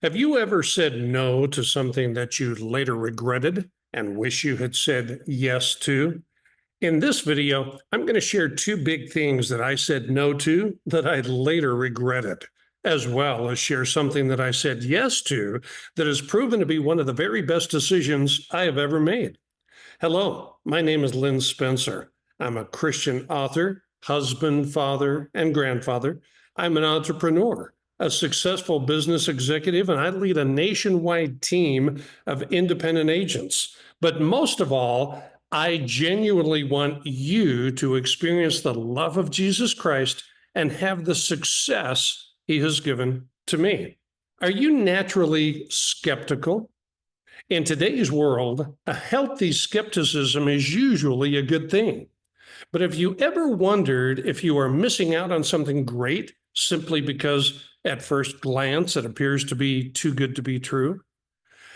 Have you ever said no to something that you later regretted and wish you had said yes to? In this video, I'm going to share two big things that I said no to that I later regretted, as well as share something that I said yes to that has proven to be one of the very best decisions I have ever made. Hello, my name is Lynn Spencer. I'm a Christian author, husband, father, and grandfather. I'm an entrepreneur, a successful business executive, and I lead a nationwide team of independent agents. But most of all, I genuinely want you to experience the love of Jesus Christ and have the success he has given to me. Are you naturally skeptical? In today's world, a healthy skepticism is usually a good thing. But have you ever wondered if you are missing out on something great simply because at first glance it appears to be too good to be true?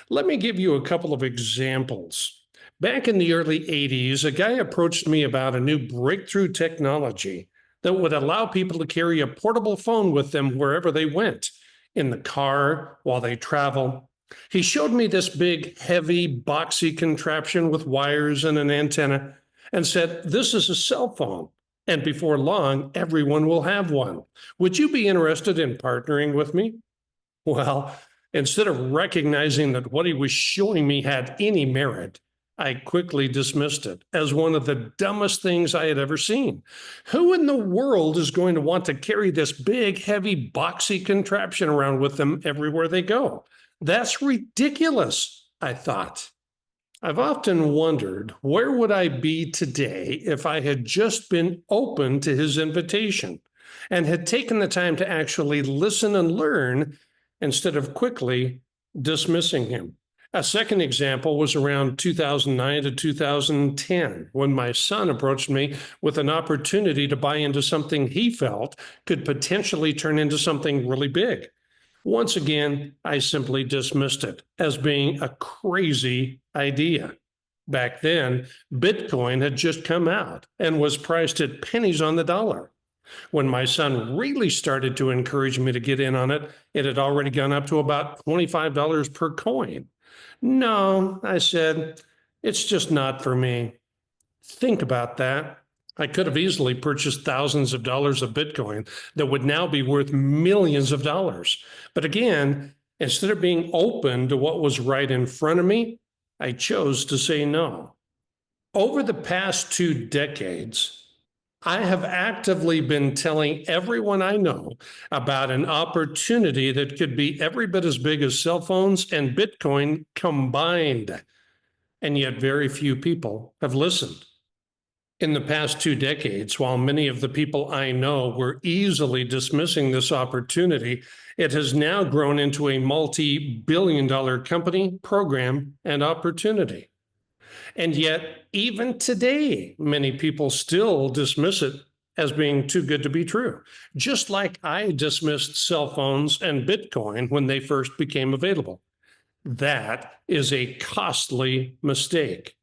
Let me give you a couple of examples. Back in the early 80s, a guy approached me about a new breakthrough technology that would allow people to carry a portable phone with them wherever they went, in the car, while they travel. He showed me this big, heavy, boxy contraption with wires and an antenna and said, "This is a cell phone, and before long, everyone will have one. Would you be interested in partnering with me?" Well, instead of recognizing that what he was showing me had any merit, I quickly dismissed it as one of the dumbest things I had ever seen. Who in the world is going to want to carry this big, heavy, boxy contraption around with them everywhere they go? That's ridiculous, I thought. I've often wondered, where would I be today if I had just been open to his invitation and had taken the time to actually listen and learn instead of quickly dismissing him? A second example was around 2009 to 2010, when my son approached me with an opportunity to buy into something he felt could potentially turn into something really big. Once again, I simply dismissed it as being a crazy idea. Back then, Bitcoin had just come out and was priced at pennies on the dollar. When my son really started to encourage me to get in on it, it had already gone up to about $25 per coin. "No," I said, "it's just not for me." Think about that. I could have easily purchased thousands of dollars of Bitcoin that would now be worth millions of dollars. But again, instead of being open to what was right in front of me, I chose to say no. Over the past 2 decades, I have actively been telling everyone I know about an opportunity that could be every bit as big as cell phones and Bitcoin combined. And yet very few people have listened. In the past 2 decades, while many of the people I know were easily dismissing this opportunity, it has now grown into a multi-billion-dollar company, program, and opportunity. And yet, even today, many people still dismiss it as being too good to be true, just like I dismissed cell phones and Bitcoin when they first became available. That is a costly mistake.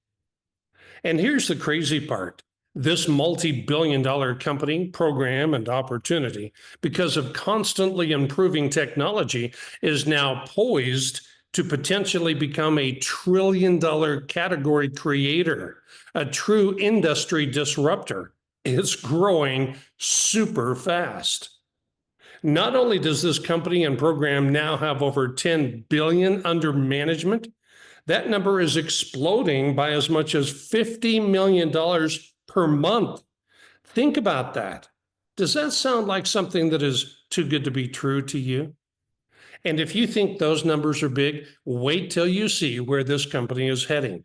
And here's the crazy part. This multi-billion-dollar company, program, and opportunity, because of constantly improving technology, is now poised to potentially become a trillion-dollar category creator, a true industry disruptor. It's growing super fast. Not only does this company and program now have over 10 billion under management, that number is exploding by as much as $50 million per month. Think about that. Does that sound like something that is too good to be true to you? And if you think those numbers are big, wait till you see where this company is heading.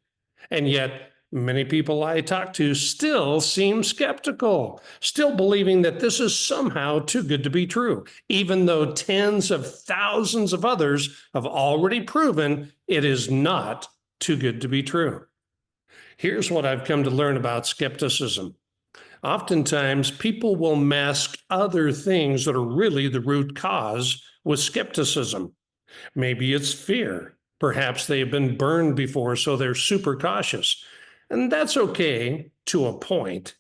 And yet, many people I talk to still seem skeptical, still believing that this is somehow too good to be true, even though tens of thousands of others have already proven it is not too good to be true. Here's what I've come to learn about skepticism. Oftentimes, people will mask other things that are really the root cause with skepticism. Maybe it's fear. Perhaps they have been burned before, so they're super cautious. And that's okay to a point.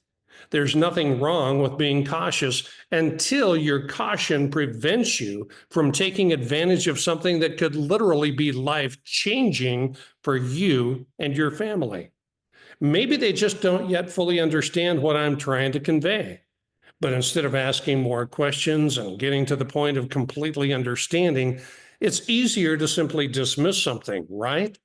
There's nothing wrong with being cautious until your caution prevents you from taking advantage of something that could literally be life-changing for you and your family. Maybe they just don't yet fully understand what I'm trying to convey. But instead of asking more questions and getting to the point of completely understanding, it's easier to simply dismiss something, right?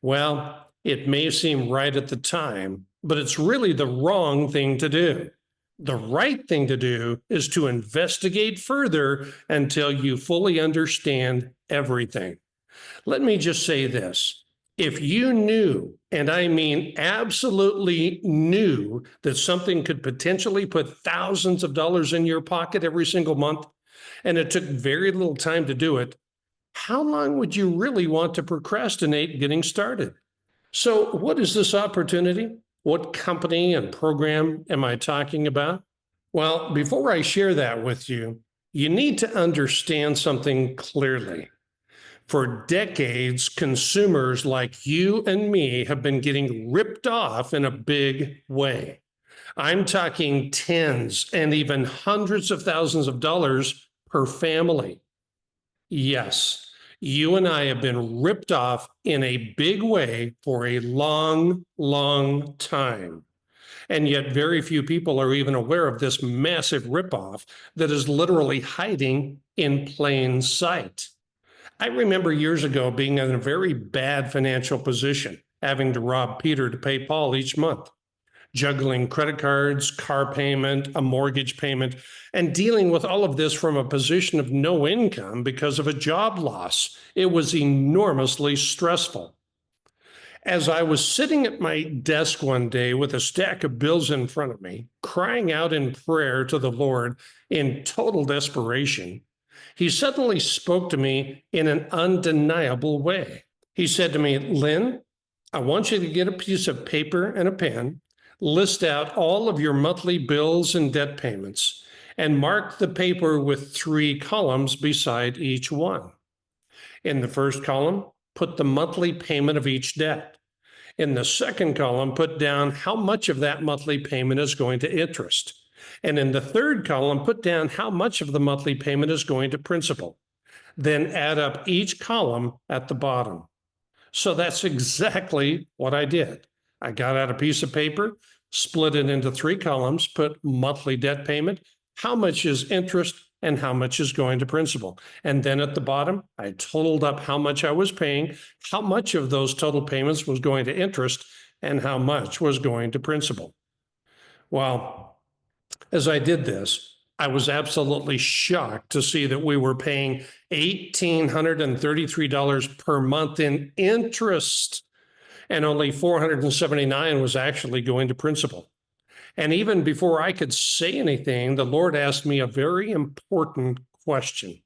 Well, it may seem right at the time, but it's really the wrong thing to do. The right thing to do is to investigate further until you fully understand everything. Let me just say this. If you knew, and I mean absolutely knew, that something could potentially put thousands of dollars in your pocket every single month, and it took very little time to do it, how long would you really want to procrastinate getting started? So, what is this opportunity? What company and program am I talking about? Well, before I share that with you, you need to understand something clearly. For decades, consumers like you and me have been getting ripped off in a big way. I'm talking tens and even hundreds of thousands of dollars per family. Yes, you and I have been ripped off in a big way for a long, long time. And yet, very few people are even aware of this massive ripoff that is literally hiding in plain sight. I remember years ago being in a very bad financial position, having to rob Peter to pay Paul each month, juggling credit cards, car payment, a mortgage payment, and dealing with all of this from a position of no income because of a job loss. It was enormously stressful. As I was sitting at my desk one day with a stack of bills in front of me, crying out in prayer to the Lord in total desperation, he suddenly spoke to me in an undeniable way. He said to me, Lynn, I want you to get a piece of paper and a pen, list out all of your monthly bills and debt payments, and mark the paper with 3 columns beside each one. In the first column, put the monthly payment of each debt. In the second column, put down how much of that monthly payment is going to interest. And in the third column, put down how much of the monthly payment is going to principal. Then add up each column at the bottom. So that's exactly what I did. I got out a piece of paper, split it into 3 columns, put monthly debt payment, how much is interest, and how much is going to principal. And then at the bottom, I totaled up how much I was paying, how much of those total payments was going to interest, and how much was going to principal. Well, as I did this, I was absolutely shocked to see that we were paying $1,833 per month in interest, and only $479 was actually going to principal. And even before I could say anything, the Lord asked me a very important question.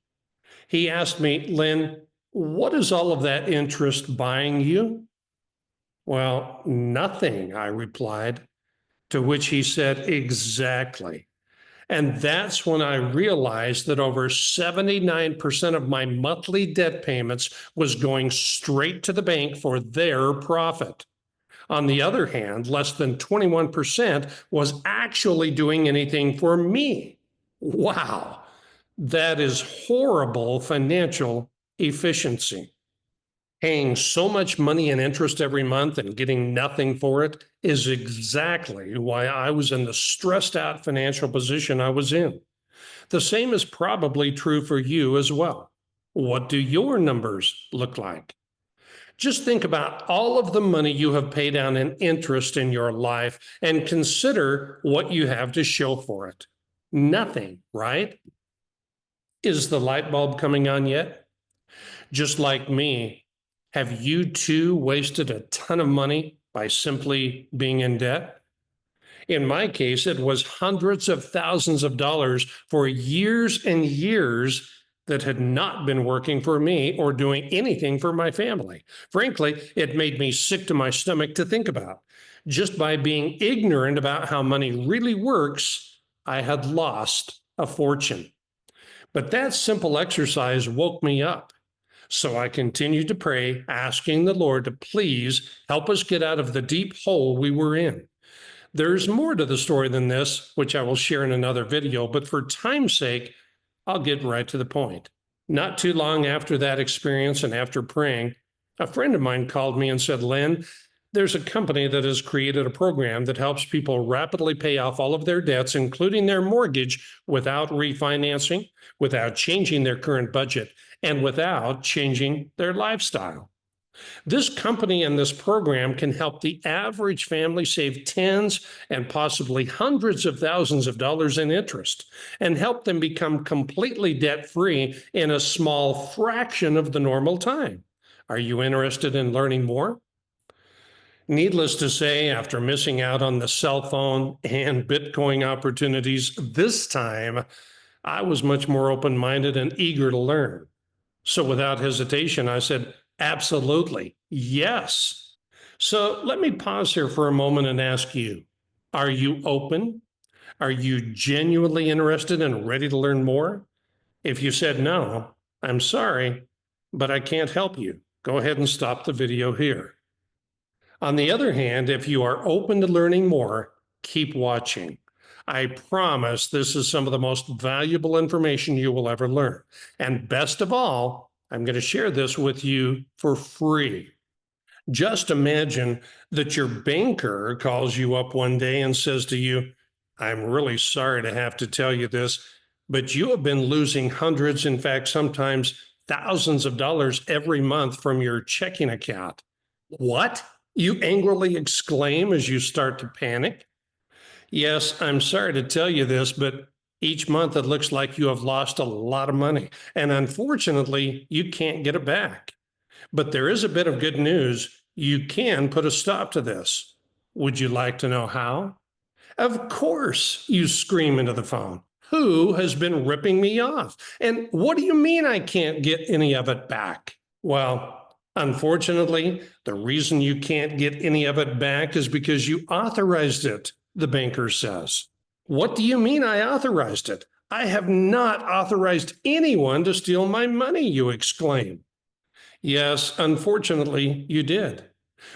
He asked me, Lynn, what is all of that interest buying you? Well, nothing, I replied, to which he said, exactly. And that's when I realized that over 79% of my monthly debt payments was going straight to the bank for their profit. On the other hand, less than 21% was actually doing anything for me. Wow, that is horrible financial efficiency. Paying so much money in interest every month and getting nothing for it is exactly why I was in the stressed out financial position I was in. The same is probably true for you as well. What do your numbers look like? Just think about all of the money you have paid down in interest in your life and consider what you have to show for it. Nothing, right? Is the light bulb coming on yet? Just like me, have you too wasted a ton of money by simply being in debt? In my case, it was hundreds of thousands of dollars for years and years that had not been working for me or doing anything for my family. Frankly, it made me sick to my stomach to think about. Just by being ignorant about how money really works, I had lost a fortune. But that simple exercise woke me up. So I continued to pray, asking the Lord to please help us get out of the deep hole we were in. There's more to the story than this, which I will share in another video, but for time's sake, I'll get right to the point. Not too long after that experience and after praying, a friend of mine called me and said, Len, there's a company that has created a program that helps people rapidly pay off all of their debts, including their mortgage, without refinancing, without changing their current budget, and without changing their lifestyle. This company and this program can help the average family save tens and possibly hundreds of thousands of dollars in interest and help them become completely debt-free in a small fraction of the normal time. Are you interested in learning more? Needless to say, after missing out on the cell phone and Bitcoin opportunities this time, I was much more open-minded and eager to learn. So without hesitation, I said, absolutely, yes. So let me pause here for a moment and ask you, are you open? Are you genuinely interested and ready to learn more? If you said no, I'm sorry, but I can't help you. Go ahead and stop the video here. On the other hand, if you are open to learning more, keep watching. I promise this is some of the most valuable information you will ever learn. And best of all, I'm going to share this with you for free. Just imagine that your banker calls you up one day and says to you, I'm really sorry to have to tell you this, but you have been losing hundreds, in fact, sometimes thousands of dollars every month from your checking account. What? You angrily exclaim as you start to panic. Yes, I'm sorry to tell you this, but each month it looks like you have lost a lot of money. And unfortunately, you can't get it back. But there is a bit of good news. You can put a stop to this. Would you like to know how? Of course, you scream into the phone. Who has been ripping me off? And what do you mean I can't get any of it back? Well, unfortunately, the reason you can't get any of it back is because you authorized it, the banker says. What do you mean I authorized it? I have not authorized anyone to steal my money, you exclaim. Yes, unfortunately, you did.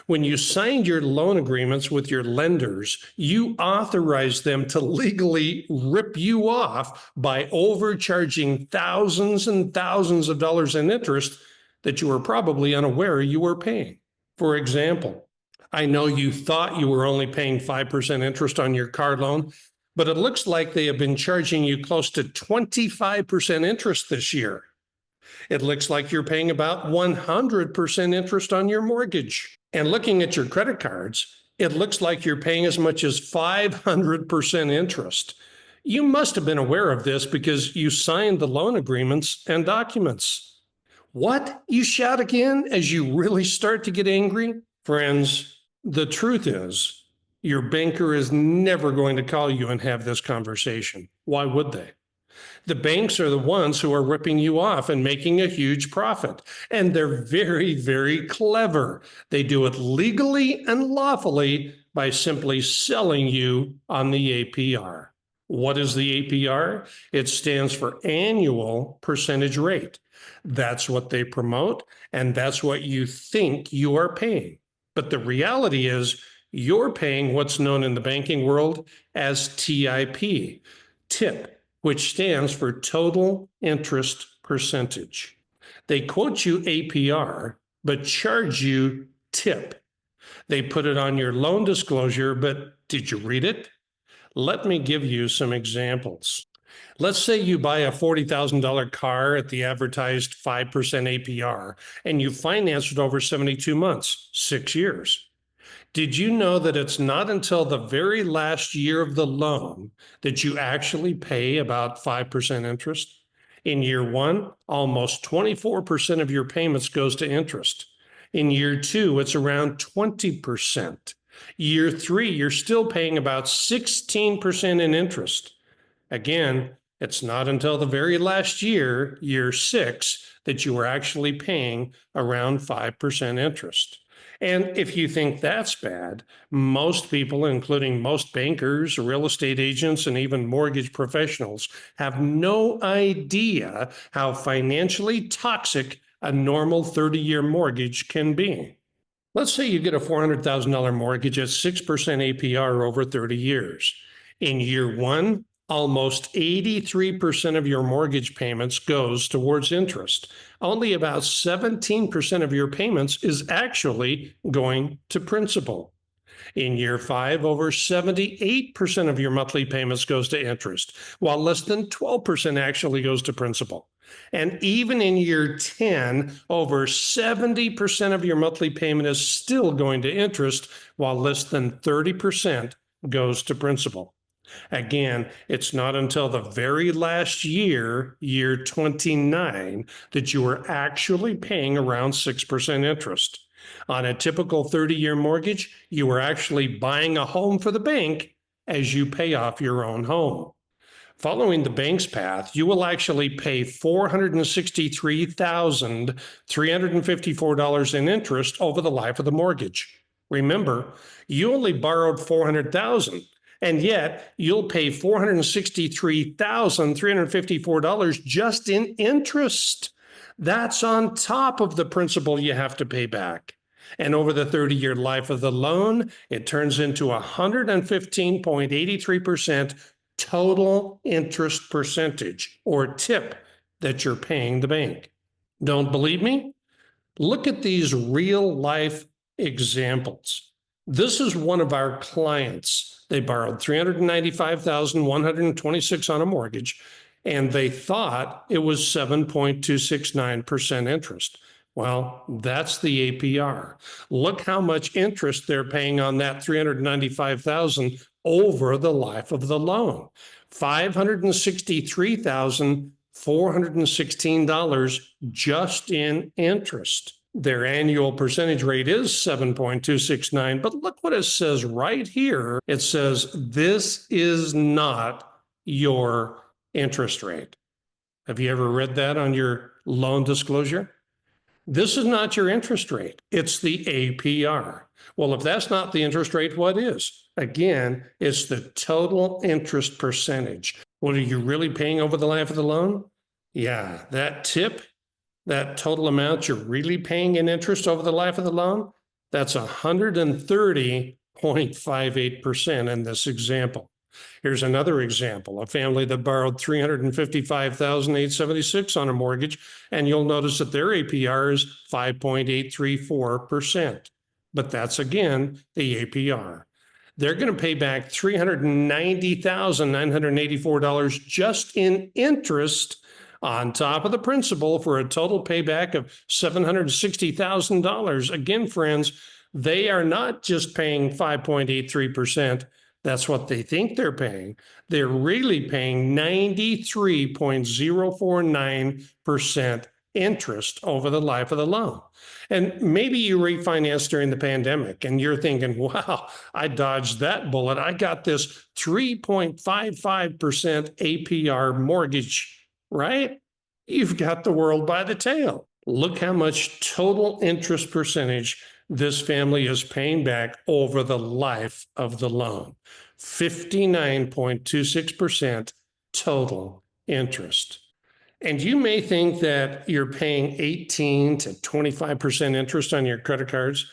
When you signed your loan agreements with your lenders, you authorized them to legally rip you off by overcharging thousands and thousands of dollars in interest that you were probably unaware you were paying. For example, I know you thought you were only paying 5% interest on your car loan, but it looks like they have been charging you close to 25% interest this year. It looks like you're paying about 100% interest on your mortgage. And looking at your credit cards, it looks like you're paying as much as 500% interest. You must have been aware of this because you signed the loan agreements and documents. What? You shout again as you really start to get angry? Friends, the truth is, your banker is never going to call you and have this conversation. Why would they? The banks are the ones who are ripping you off and making a huge profit. And they're very, very clever. They do it legally and lawfully by simply selling you on the APR. What is the APR? It stands for annual percentage rate. That's what they promote, and that's what you think you are paying. But the reality is you're paying what's known in the banking world as TIP, TIP, which stands for total interest percentage. They quote you APR, but charge you TIP. They put it on your loan disclosure, but did you read it? Let me give you some examples. Let's say you buy a $40,000 car at the advertised 5% APR, and you finance it over 72 months, 6 years. Did you know that it's not until the very last year of the loan that you actually pay about 5% interest? In year one, almost 24% of your payments goes to interest. In year two, it's around 20%. Year three, you're still paying about 16% in interest. Again, it's not until the very last year, year six, that you are actually paying around 5% interest. And if you think that's bad, most people, including most bankers, real estate agents, and even mortgage professionals, have no idea how financially toxic a normal 30-year mortgage can be. Let's say you get a $400,000 mortgage at 6% APR over 30 years. In year one, almost 83% of your mortgage payments goes towards interest. Only about 17% of your payments is actually going to principal. In year five, over 78% of your monthly payments goes to interest, while less than 12% actually goes to principal. And even in year 10, over 70% of your monthly payment is still going to interest, while less than 30% goes to principal. Again, it's not until the very last year, year 29, that you are actually paying around 6% interest. On a typical 30-year mortgage, you are actually buying a home for the bank as you pay off your own home. Following the bank's path, you will actually pay $463,354 in interest over the life of the mortgage. Remember, you only borrowed $400,000, and yet you'll pay $463,354 just in interest. That's on top of the principal you have to pay back. And over the 30-year life of the loan, it turns into 115.83% total interest percentage, or tip, that you're paying the bank. Don't believe me? Look at these real life examples. This is one of our clients. They borrowed $395,126 on a mortgage, and they thought it was 7.269% interest. Well, that's the APR. Look how much interest they're paying on that $395,000 over the life of the loan. $563,416 just in interest. Their annual percentage rate is 7.269, but look what it says right here. It says this is not your interest rate. Have you ever read that on your loan disclosure? This is not your interest rate. It's the APR. Well, if that's not the interest rate, what is? Again, it's the total interest percentage. What are you really paying over the life of the loan? Yeah, that tip, that total amount you're really paying in interest over the life of the loan, that's 130.58% in this example. Here's another example, a family that borrowed $355,876 on a mortgage, and you'll notice that their APR is 5.834%. But that's, again, the APR. They're going to pay back $390,984 just in interest on top of the principal for a total payback of $760,000. Again, friends, they are not just paying 5.83%. That's what they think they're paying. They're really paying 93.049% interest over the life of the loan. And maybe you refinanced during the pandemic and you're thinking, wow, I dodged that bullet. I got this 3.55% APR mortgage, right? You've got the world by the tail. Look how much total interest percentage this family is paying back over the life of the loan. 59.26% total interest. And you may think that you're paying 18 to 25% interest on your credit cards,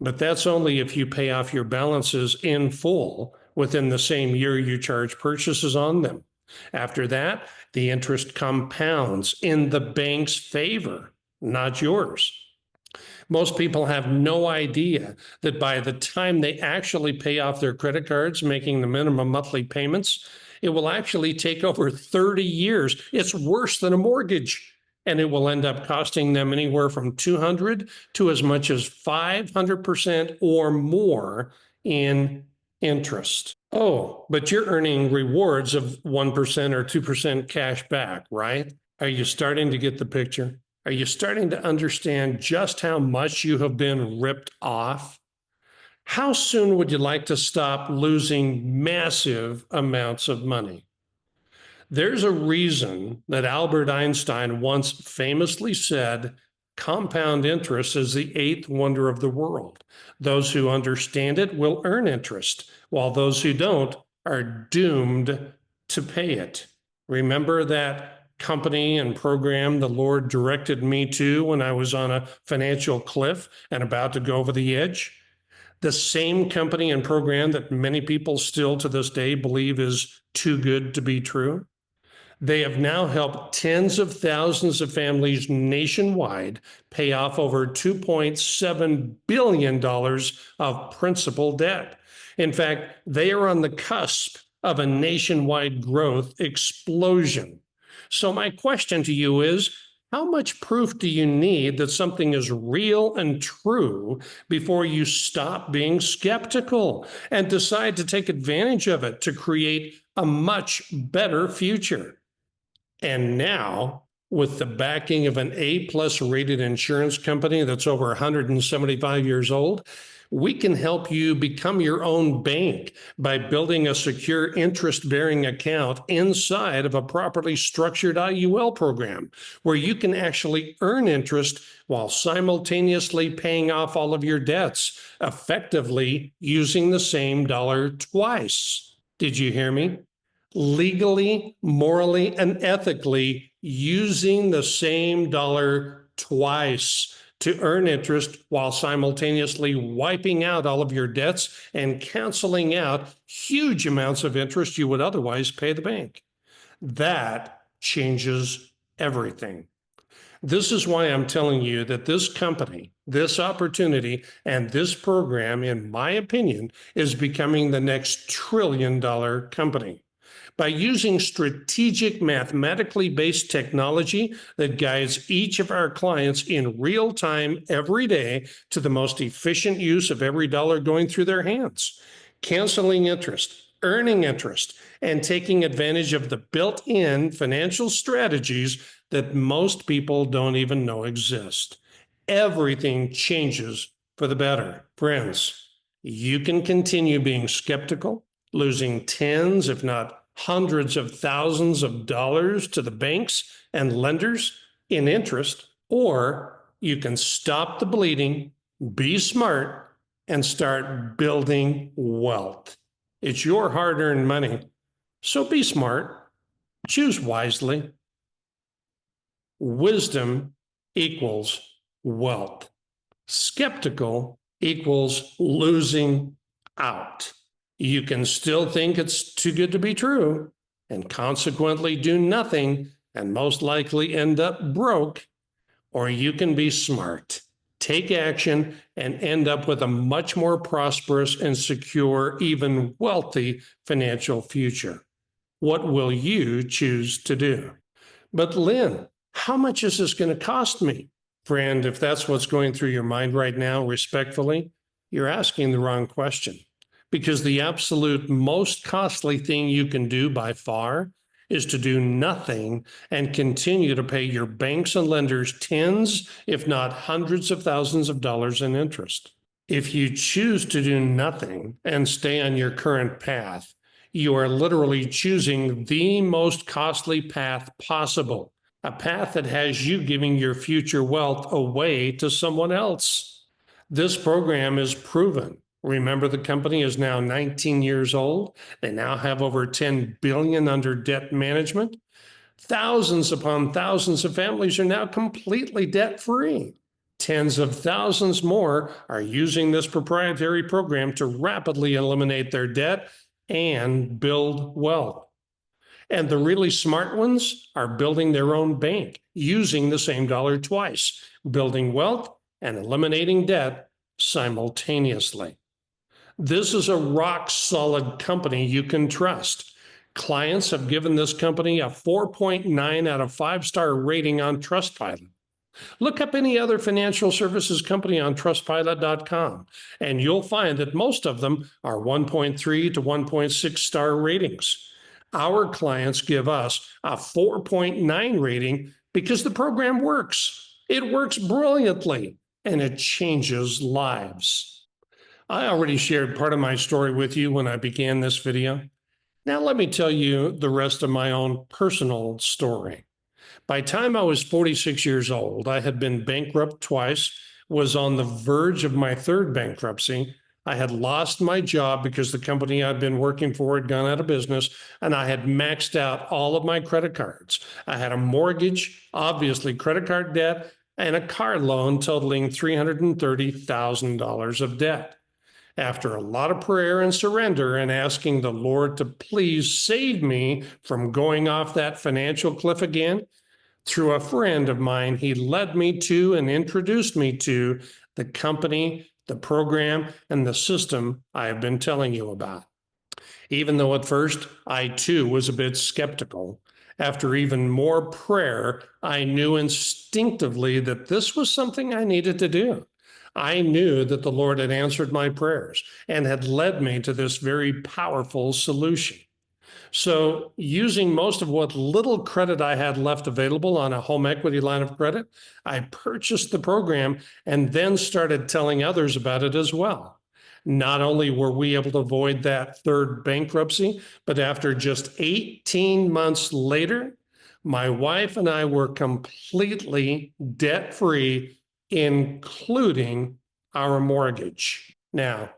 but that's only if you pay off your balances in full within the same year you charge purchases on them. After that, the interest compounds in the bank's favor, not yours. Most people have no idea that by the time they actually pay off their credit cards, making the minimum monthly payments, it will actually take over 30 years. It's worse than a mortgage, and it will end up costing them anywhere from 200 to as much as 500% or more in interest. Oh, but you're earning rewards of 1% or 2% cash back, right? Are you starting to get the picture? Are you starting to understand just how much you have been ripped off? How soon would you like to stop losing massive amounts of money? There's a reason that Albert Einstein once famously said, compound interest is the eighth wonder of the world. Those who understand it will earn interest, while those who don't are doomed to pay it. Remember that company and program the Lord directed me to when I was on a financial cliff and about to go over the edge? The same company and program that many people still to this day believe is too good to be true? They have now helped tens of thousands of families nationwide pay off over $2.7 billion of principal debt. In fact, they are on the cusp of a nationwide growth explosion. So, my question to you is, how much proof do you need that something is real and true before you stop being skeptical and decide to take advantage of it to create a much better future? And now, with the backing of an A-plus rated insurance company that's over 175 years old, we can help you become your own bank by building a secure interest-bearing account inside of a properly structured IUL program where you can actually earn interest while simultaneously paying off all of your debts, effectively using the same dollar twice. Did you hear me? Legally, morally, and ethically using the same dollar twice to earn interest while simultaneously wiping out all of your debts and canceling out huge amounts of interest you would otherwise pay the bank. That changes everything. This is why I'm telling you that this company, this opportunity, and this program, in my opinion, is becoming the next trillion-dollar company. By using strategic, mathematically based technology that guides each of our clients in real time every day to the most efficient use of every dollar going through their hands, canceling interest, earning interest, and taking advantage of the built-in financial strategies that most people don't even know exist. Everything changes for the better. Friends, you can continue being skeptical, losing tens, if not hundreds of thousands of dollars to the banks and lenders in interest, or you can stop the bleeding, be smart, and start building wealth. It's your hard-earned money, so be smart, choose wisely. Wisdom equals wealth. Skeptical equals losing out. You can still think it's too good to be true and consequently do nothing and most likely end up broke, or you can be smart, take action, and end up with a much more prosperous and secure, even wealthy financial future. What will you choose to do? But Lynn, how much is this going to cost me? Friend, if that's what's going through your mind right now, respectfully, you're asking the wrong question. Because the absolute most costly thing you can do by far is to do nothing and continue to pay your banks and lenders tens, if not hundreds of thousands of dollars in interest. If you choose to do nothing and stay on your current path, you are literally choosing the most costly path possible, a path that has you giving your future wealth away to someone else. This program is proven. Remember, the company is now 19 years old. They now have over 10 billion under debt management. Thousands upon thousands of families are now completely debt-free. Tens of thousands more are using this proprietary program to rapidly eliminate their debt and build wealth. And the really smart ones are building their own bank, using the same dollar twice, building wealth and eliminating debt simultaneously. This is a rock-solid company you can trust. Clients have given this company a 4.9 out of 5-star rating on Trustpilot. Look up any other financial services company on Trustpilot.com, and you'll find that most of them are 1.3 to 1.6 star ratings. Our clients give us a 4.9 rating because the program works. It works brilliantly, and it changes lives. I already shared part of my story with you when I began this video. Now let me tell you the rest of my own personal story. By the time I was 46 years old, I had been bankrupt twice, was on the verge of my third bankruptcy, I had lost my job because the company I'd been working for had gone out of business, and I had maxed out all of my credit cards. I had a mortgage, obviously credit card debt, and a car loan totaling $330,000 of debt. After a lot of prayer and surrender and asking the Lord to please save me from going off that financial cliff again, through a friend of mine, he led me to and introduced me to the company, the program, and the system I have been telling you about. Even though at first I too was a bit skeptical, after even more prayer, I knew instinctively that this was something I needed to do. I knew that the Lord had answered my prayers and had led me to this very powerful solution. So, using most of what little credit I had left available on a home equity line of credit, I purchased the program and then started telling others about it as well. Not only were we able to avoid that third bankruptcy, but after just 18 months later, my wife and I were completely debt free, including our mortgage. Now,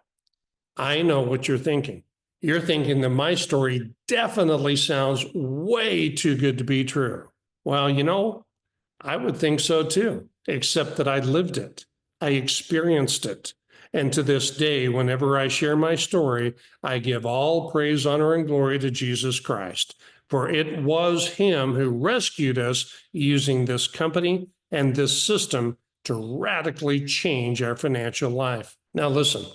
I know what you're thinking. You're thinking that my story definitely sounds way too good to be true. Well, I would think so too, except that I lived it. I experienced it. And to this day, whenever I share my story, I give all praise, honor, and glory to Jesus Christ. For it was Him who rescued us using this company and this system to radically change our financial life. Now, listen.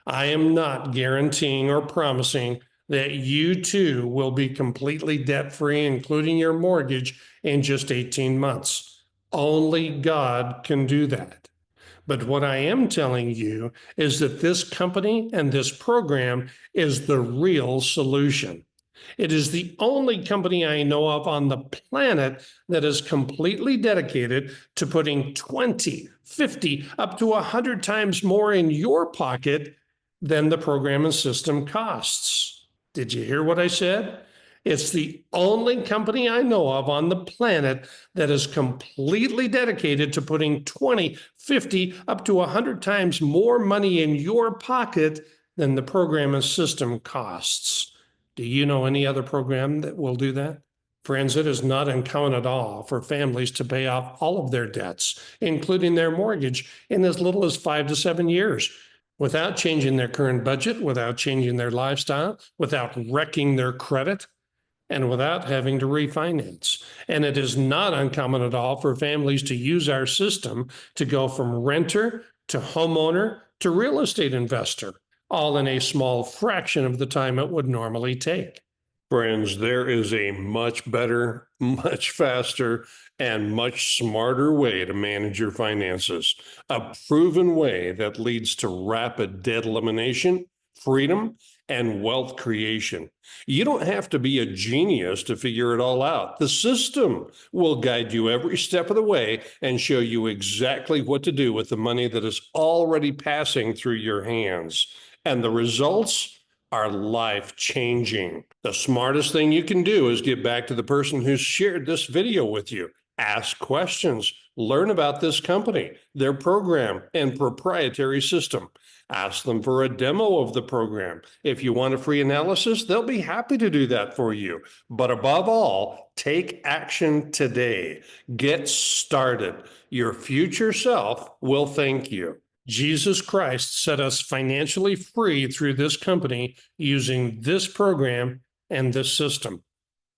I am not guaranteeing or promising that you too will be completely debt free, including your mortgage, in just 18 months. Only God can do that. But what I am telling you is that this company and this program is the real solution. It is the only company I know of on the planet that is completely dedicated to putting 20, 50, up to 100 times more in your pocket than the program and system costs. Did you hear what I said? It's the only company I know of on the planet that is completely dedicated to putting 20, 50, up to 100 times more money in your pocket than the program and system costs. Do you know any other program that will do that? Friends, it is not uncommon at all for families to pay off all of their debts, including their mortgage, in as little as 5 to 7 years, without changing their current budget, without changing their lifestyle, without wrecking their credit, and without having to refinance. And it is not uncommon at all for families to use our system to go from renter to homeowner to real estate investor, all in a small fraction of the time it would normally take. Friends, there is a much better, much faster, and much smarter way to manage your finances. A proven way that leads to rapid debt elimination, freedom, and wealth creation. You don't have to be a genius to figure it all out. The system will guide you every step of the way and show you exactly what to do with the money that is already passing through your hands. And the results are life-changing. The smartest thing you can do is get back to the person who shared this video with you. Ask questions, learn about this company, their program, and proprietary system. Ask them for a demo of the program. If you want a free analysis, they'll be happy to do that for you. But above all, take action today. Get started. Your future self will thank you. Jesus Christ set us financially free through this company using this program and this system.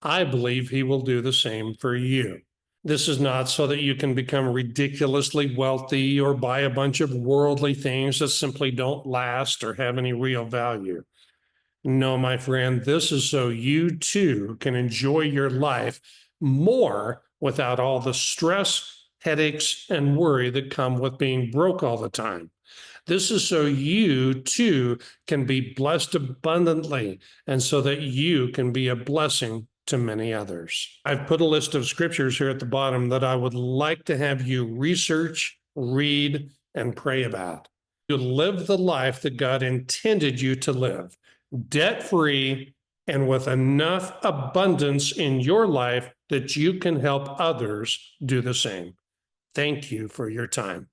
I believe He will do the same for you. This is not so that you can become ridiculously wealthy or buy a bunch of worldly things that simply don't last or have any real value. No, my friend, this is so you too can enjoy your life more without all the stress, headaches, and worry that come with being broke all the time. This is so you too can be blessed abundantly and so that you can be a blessing to many others. I've put a list of scriptures here at the bottom that I would like to have you research, read, and pray about. You live the life that God intended you to live, debt-free and with enough abundance in your life that you can help others do the same. Thank you for your time.